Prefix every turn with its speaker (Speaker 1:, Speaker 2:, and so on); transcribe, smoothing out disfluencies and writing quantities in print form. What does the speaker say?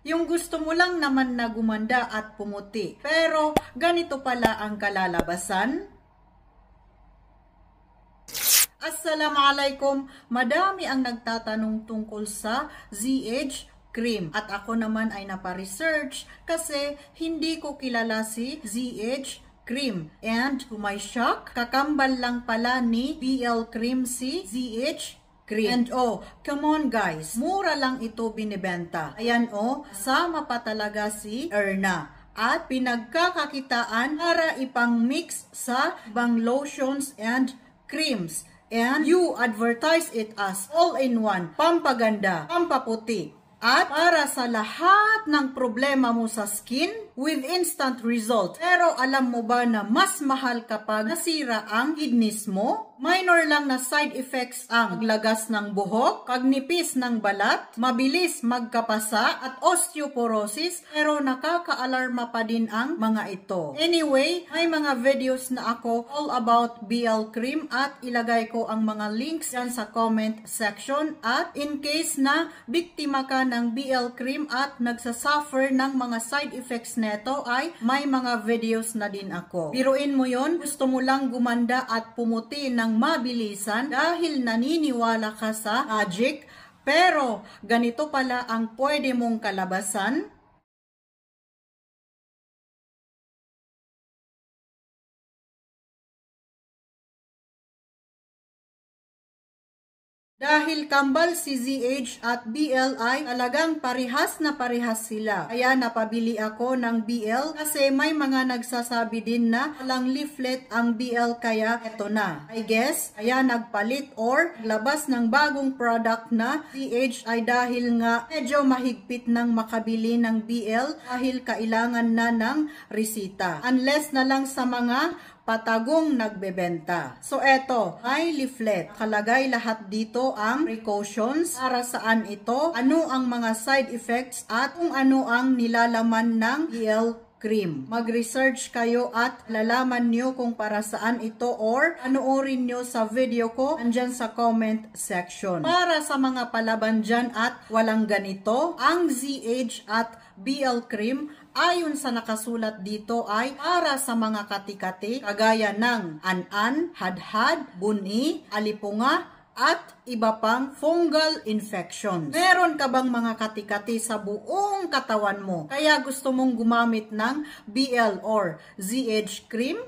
Speaker 1: Yung gusto mo lang naman na gumanda at pumuti. Pero ganito pala ang kalalabasan. Assalamualaikum. Madami ang nagtatanong tungkol sa ZH cream. At ako naman ay napa-research kasi hindi ko kilala si ZH cream. And to my shock, kakambal lang pala ni BL cream si ZH cream. And come on guys, mura lang ito binibenta. Ayan sama pa talaga si Erna. At pinagkakakitaan para ipang mix sa ibang lotions and creams. And you advertise it as all-in-one, pampaganda, pampaputi. At para sa lahat ng problema mo sa skin, with instant result. Pero alam mo ba na mas mahal kapag nasira ang kidneys mo? Minor lang na side effects ang paglagas ng buhok, pagnipis ng balat, mabilis magkapasa at osteoporosis, pero nakaka-alarma pa din ang mga ito. Anyway, may mga videos na ako all about BL cream at ilagay ko ang mga links dyan sa comment section. At in case na biktima ka ng BL cream at nagsasuffer ng mga side effects neto, ay may mga videos na din ako. Biruin mo yon, gusto mo lang gumanda at pumuti ng mabilisan dahil naniniwala ka sa magic, pero ganito pala ang pwede mong kalabasan. Dahil kambal si ZH at BL ay talagang parehas na parehas sila. Kaya napabili ako ng BL kasi may mga nagsasabi din na walang leaflet ang BL, kaya eto na. I guess, kaya nagpalit or labas ng bagong product na ZH ay dahil nga medyo mahigpit ng makabili ng BL dahil kailangan na ng resita. Unless na lang sa mga patagong nagbebenta. So eto, may leaflet. Kalagay lahat dito ang precautions, para saan ito, ano ang mga side effects at kung ano ang nilalaman ng BL cream. Mag-research kayo at lalaman nyo kung para saan ito or panoorin nyo sa video ko andyan sa comment section. Para sa mga palaban dyan at walang ganito, ang ZH at BL cream ayon sa nakasulat dito ay para sa mga kati-kati kagaya ng an-an, hadhad, buni, alipunga, at iba pang fungal infection. Meron ka bang mga kati-kati sa buong katawan mo kaya gusto mong gumamit ng BL or ZH cream?